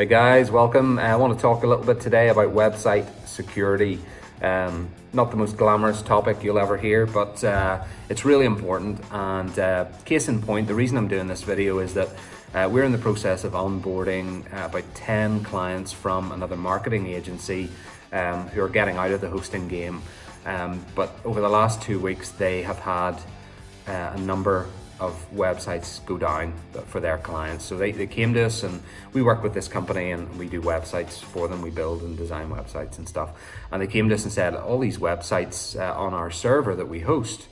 Hey guys, welcome. I want to talk a little bit today about website security. Not the most glamorous topic you'll ever hear, but it's really important. And case in point, the reason I'm doing this video is that we're in the process of onboarding about 10 clients from another marketing agency who are getting out of the hosting game. But over the last 2 weeks, they have had a number of websites go down for their clients. So they came to us, and we work with this company and we do websites for them. We build and design websites and stuff. And they came to us and said, all these websites on our server that we host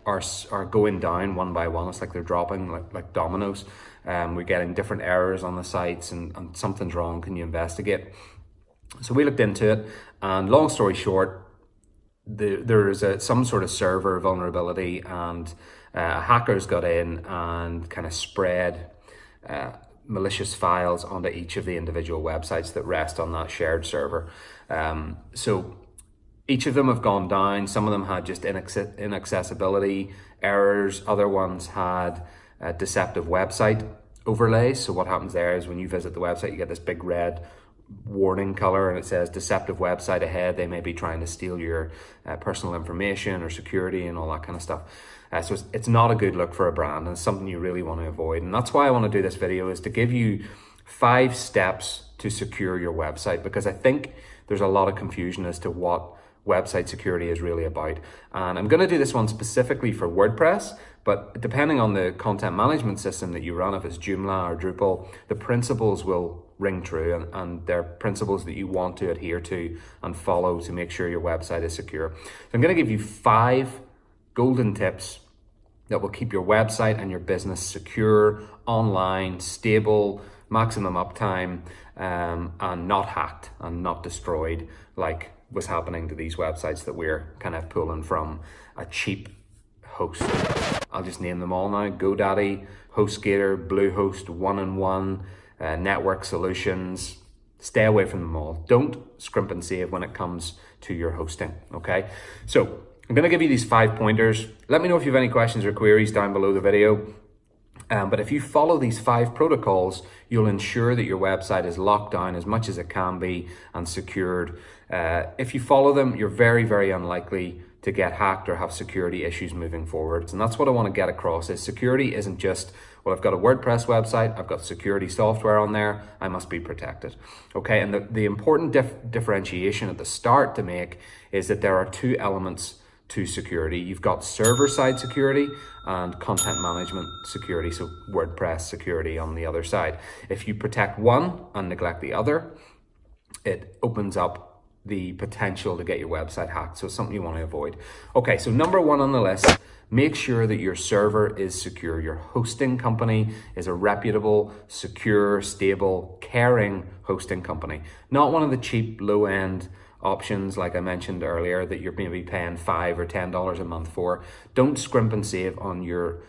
are going down one by one. It's like they're dropping like dominoes. We're getting different errors on the sites and something's wrong. Can you investigate? So we looked into it, and long story short, there is some sort of server vulnerability, and hackers got in and kind of spread malicious files onto each of the individual websites that rest on that shared server. So each of them have gone down. Some of them had just inaccessibility errors. Other ones had deceptive website overlays. So what happens there is when you visit the website, you get this big red warning color and it says deceptive website ahead. They may be trying to steal your personal information or security and all that kind of stuff. So it's not a good look for a brand, and it's something you really want to avoid. And that's why I want to do this video, is to give you 5 steps to secure your website, because I think there's a lot of confusion as to what website security is really about. And I'm going to do this one specifically for WordPress, but depending on the content management system that you run, if it's Joomla or Drupal, the principles will ring true, and they're principles that you want to adhere to and follow to make sure your website is secure. So I'm going to give you 5 golden tips that will keep your website and your business secure, online, stable, maximum uptime, and not hacked and not destroyed like was happening to these websites that we're kind of pulling from a cheap host. I'll just name them all now: GoDaddy, HostGator, Bluehost, 1&1, Network Solutions. Stay away from them all. Don't scrimp and save when it comes to your hosting, okay? So I'm going to give you these 5 pointers. Let me know if you have any questions or queries down below the video. But if you follow these 5 protocols, you'll ensure that your website is locked down as much as it can be and secured. If you follow them, you're very, very unlikely to get hacked or have security issues moving forwards. And that's what I want to get across, is security isn't just, well, I've got a WordPress website, I've got security software on there, I must be protected. Okay, and the important differentiation at the start to make is that there are 2 elements to security. You've got server-side security and content management security, so WordPress security on the other side. If you protect one and neglect the other, it opens up the potential to get your website hacked. So it's something you want to avoid. Okay, so number 1 on the list, make sure that your server is secure. Your hosting company is a reputable, secure, stable, caring hosting company. Not one of the cheap, low-end options like I mentioned earlier that you're maybe paying $5 or $10 a month for. Don't scrimp and save on your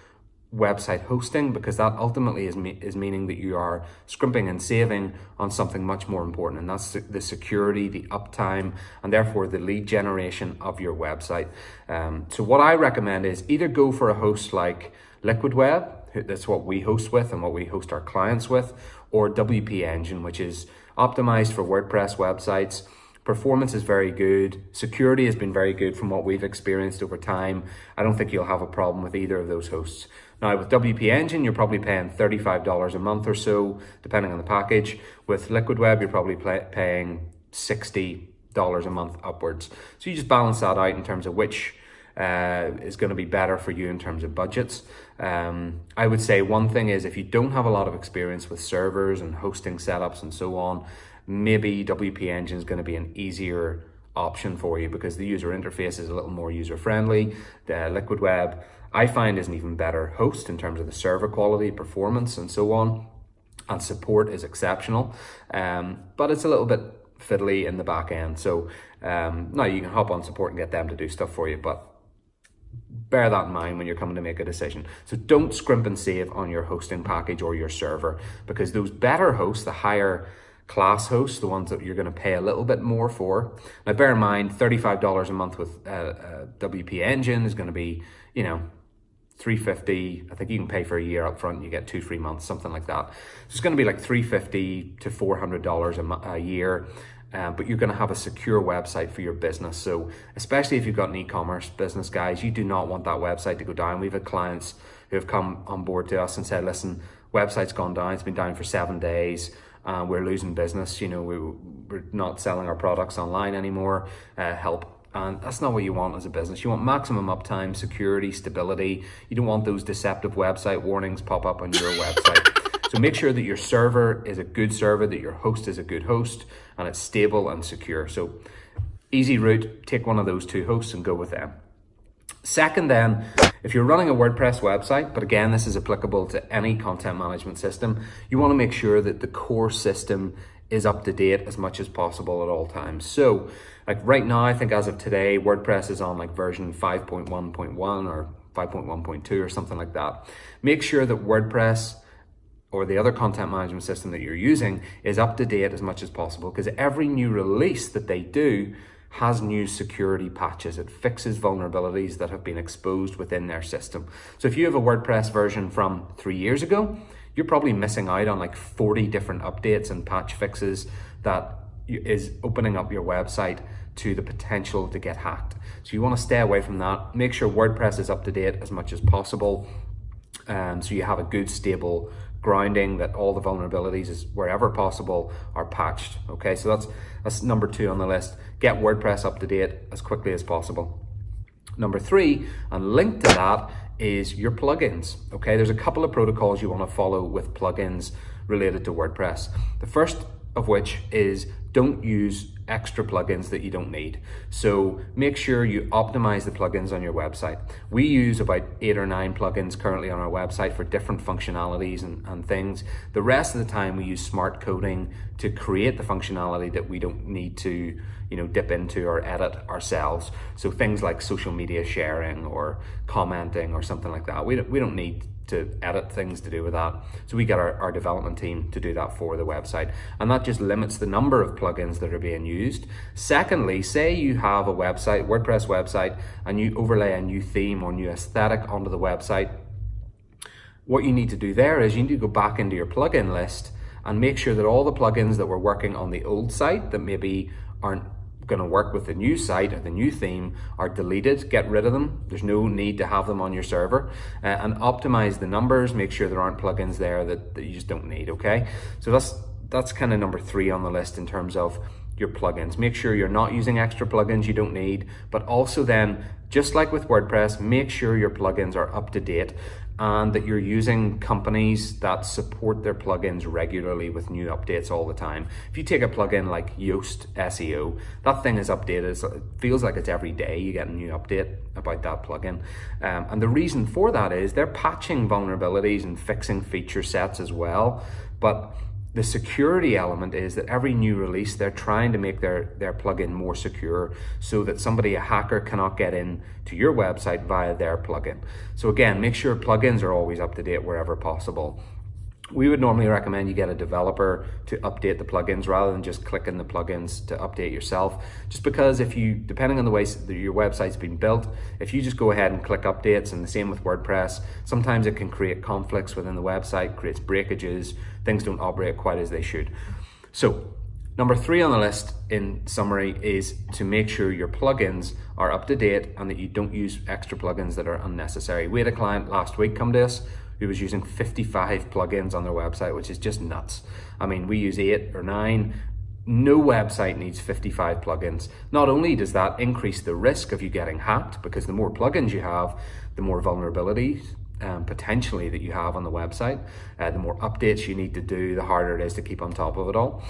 website hosting, because that ultimately is meaning that you are scrimping and saving on something much more important, and that's the security, the uptime, and therefore the lead generation of your website. So what I recommend is either go for a host like Liquid Web, that's what we host with and what we host our clients with, or WP Engine, which is optimized for WordPress websites. Performance is very good. Security has been very good from what we've experienced over time. I don't think you'll have a problem with either of those hosts. Now with WP Engine, you're probably paying $35 a month or so, depending on the package. With Liquid Web, you're probably paying $60 a month upwards. So you just balance that out in terms of which is going to be better for you in terms of budgets. I would say one thing is, if you don't have a lot of experience with servers and hosting setups and so on, maybe WP Engine is going to be an easier option for you, because the user interface is a little more user-friendly. The Liquid Web, I find, is an even better host in terms of the server quality, performance, and so on. And support is exceptional, but it's a little bit fiddly in the back end. So now you can hop on support and get them to do stuff for you, but bear that in mind when you're coming to make a decision. So don't scrimp and save on your hosting package or your server, because those better hosts, the higher class hosts, the ones that you're going to pay a little bit more for. Now bear in mind, $35 a month with WP Engine is going to be, $350. I think you can pay for a year up front and you get 2 free months, something like that. So it's going to be like $350 to $400 a year. But you're going to have a secure website for your business. So especially if you've got an e-commerce business, guys, you do not want that website to go down. We've had clients who have come on board to us and said, listen, website's gone down. It's been down for 7 days. We're losing business. You know, we're not selling our products online anymore. Help. And that's not what you want as a business. You want maximum uptime, security, stability. You don't want those deceptive website warnings pop up on your website. So make sure that your server is a good server, that your host is a good host, and it's stable and secure. So easy route, take one of those 2 hosts and go with them. Second then, if you're running a WordPress website, but again, this is applicable to any content management system, you want to make sure that the core system is up to date as much as possible at all times. So like right now, I think as of today, WordPress is on like version 5.1.1 or 5.1.2 or something like that. Make sure that WordPress or the other content management system that you're using is up to date as much as possible, because every new release that they do has new security patches. It fixes vulnerabilities that have been exposed within their system. So if you have a WordPress version from 3 years ago, you're probably missing out on like 40 different updates and patch fixes that is opening up your website to the potential to get hacked. So you want to stay away from that. Make sure WordPress is up to date as much as possible. So you have a good stable grounding, that all the vulnerabilities is wherever possible are patched. Okay, so that's number 2 on the list. Get WordPress up to date as quickly as possible. Number 3, and linked to that, is your plugins. Okay, there's a couple of protocols you want to follow with plugins related to WordPress. The first of which is don't use extra plugins that you don't need. So make sure you optimize the plugins on your website. We use about 8 or 9 plugins currently on our website for different functionalities and things. The rest of the time we use smart coding to create the functionality that we don't need to, you know, dip into or edit ourselves. So things like social media sharing or commenting or something like that. We don't need to edit things to do with that. So we get our development team to do that for the website. And that just limits the number of plugins that are being used. Secondly, say you have a website, WordPress website, and you overlay a new theme or new aesthetic onto the website. What you need to do there is you need to go back into your plugin list and make sure that all the plugins that were working on the old site that maybe aren't going to work with the new site or the new theme are deleted. Get rid of them. There's no need to have them on your server, and optimize the numbers. Make sure there aren't plugins there that you just don't need. Okay, so that's kind of number 3 on the list in terms of your plugins. Make sure you're not using extra plugins you don't need, but also then, just like with WordPress, make sure your plugins are up to date and that you're using companies that support their plugins regularly with new updates all the time. If you take a plugin like Yoast SEO, that thing is updated. So it feels like it's every day you get a new update about that plugin. And the reason for that is they're patching vulnerabilities and fixing feature sets as well. But the security element is that every new release, they're trying to make their plugin more secure so that a hacker cannot get in to your website via their plugin. So again, make sure plugins are always up to date wherever possible. We would normally recommend you get a developer to update the plugins rather than just clicking the plugins to update yourself. Just because depending on the way that your website's been built, if you just go ahead and click updates, and the same with WordPress, sometimes it can create conflicts within the website, creates breakages, things don't operate quite as they should. So number 3 on the list in summary is to make sure your plugins are up to date and that you don't use extra plugins that are unnecessary. We had a client last week come to us who was using 55 plugins on their website, which is just nuts. I mean, we use 8 or 9. No website needs 55 plugins. Not only does that increase the risk of you getting hacked, because the more plugins you have, the more vulnerabilities potentially that you have on the website, the more updates you need to do, the harder it is to keep on top of it all.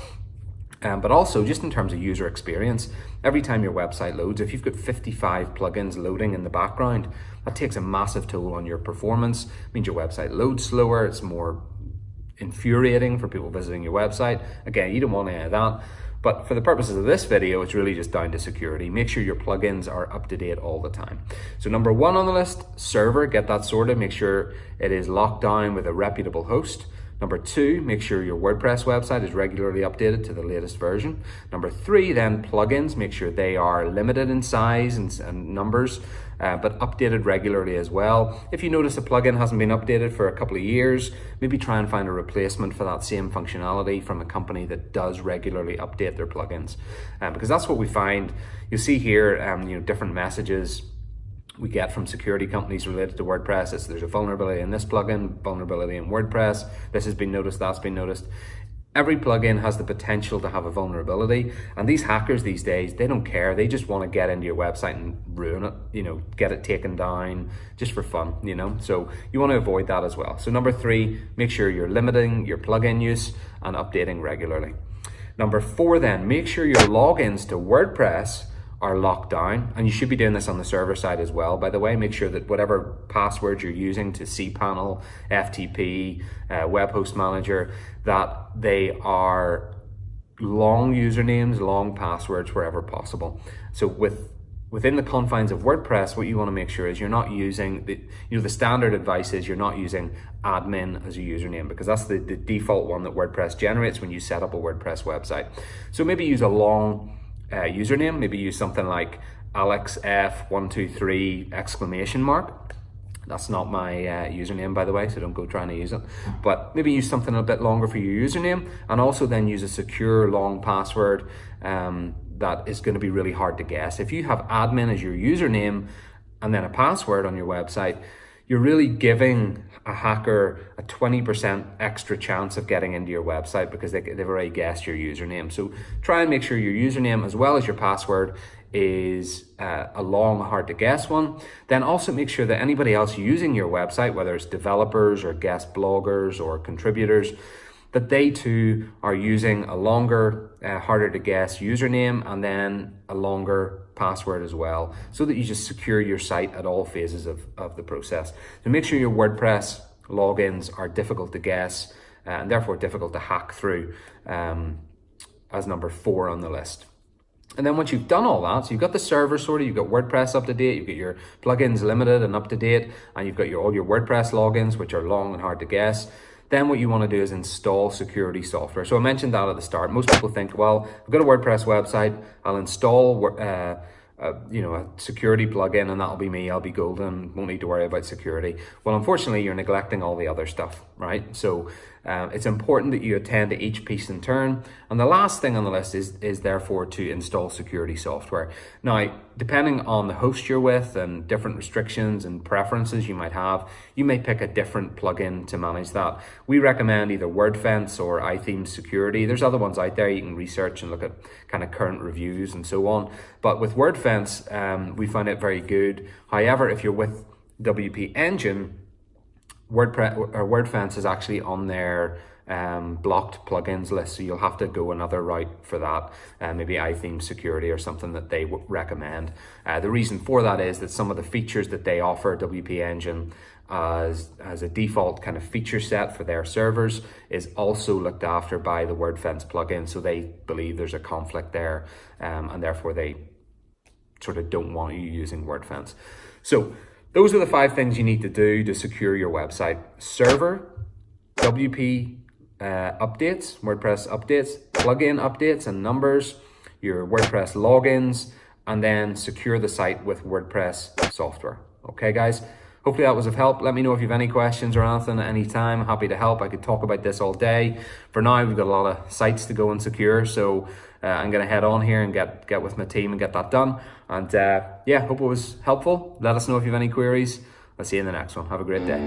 But also just in terms of user experience, every time your website loads, if you've got 55 plugins loading in the background, that takes a massive toll on your performance. It means your website loads slower, it's more infuriating for people visiting your website. Again, you don't want any of that. But for the purposes of this video, it's really just down to security. Make sure your plugins are up to date all the time. So number 1 on the list, server, get that sorted. Make sure it is locked down with a reputable host. Number 2, make sure your WordPress website is regularly updated to the latest version. Number 3, then plugins, make sure they are limited in size and numbers, but updated regularly as well. If you notice a plugin hasn't been updated for a couple of years, maybe try and find a replacement for that same functionality from a company that does regularly update their plugins, because that's what we find. You see here, different messages we get from security companies related to WordPress. There's a vulnerability in this plugin, vulnerability in WordPress. This has been noticed, that's been noticed. Every plugin has the potential to have a vulnerability, and these hackers these days, they don't care. They just want to get into your website and ruin it, get it taken down just for fun, So you want to avoid that as well. So number 3, make sure you're limiting your plugin use and updating regularly. Number 4 then, make sure your logins to WordPress are locked down, and you should be doing this on the server side as well, by the way. Make sure that whatever passwords you're using to cPanel, FTP, Web Host Manager, that they are long usernames, long passwords wherever possible. So within the confines of WordPress, what you want to make sure is you're not using the standard advice is you're not using admin as a username, because that's the default one that WordPress generates when you set up a WordPress website. So maybe use a long username. Maybe use something like AlexF123!! That's not my username, by the way, so don't go trying to use it. But maybe use something a bit longer for your username, and also then use a secure long password that is going to be really hard to guess. If you have admin as your username and then a password on your website, you're really giving a hacker a 20% extra chance of getting into your website, because they've already guessed your username. So try and make sure your username as well as your password is a long, hard to guess one. Then also make sure that anybody else using your website, whether it's developers or guest bloggers or contributors, that they too are using a longer, harder to guess username and then a longer password as well, so that you just secure your site at all phases of the process. So make sure your WordPress logins are difficult to guess and therefore difficult to hack through, as number 4 on the list. And then once you've done all that, so you've got the server sorted, you've got WordPress up to date, you've got your plugins limited and up to date, and you've got all your WordPress logins, which are long and hard to guess. Then what you want to do is install security software. So I mentioned that at the start. Most people think, well, I've got a WordPress website, I'll install a security plugin and that'll be me, I'll be golden, won't need to worry about security. Well, unfortunately, you're neglecting all the other stuff, right? So it's important that you attend to each piece in turn. And the last thing on the list is therefore to install security software. Now, depending on the host you're with and different restrictions and preferences you might have, you may pick a different plugin to manage that. We recommend either WordFence or iThemes Security. There's other ones out there you can research and look at kind of current reviews and so on. But with WordFence, we find it very good. However, if you're with WP Engine, WordFence is actually on their blocked plugins list, so you'll have to go another route for that, maybe iThemes Security or something that they recommend. The reason for that is that some of the features that they offer, WP Engine, as a default kind of feature set for their servers, is also looked after by the WordFence plugin, so they believe there's a conflict there, and therefore they sort of don't want you using WordFence. So those are the 5 things you need to do to secure your website: server, WP updates, WordPress updates, plugin updates and numbers, your WordPress logins, and then secure the site with WordPress software. Okay, guys? Hopefully that was of help. Let me know if you have any questions or anything at any time. Happy to help. I could talk about this all day. For now, we've got a lot of sites to go and secure, so I'm going to head on here and get with my team and get that done. And yeah, hope it was helpful. Let us know if you have any queries. I'll see you in the next one. Have a great day.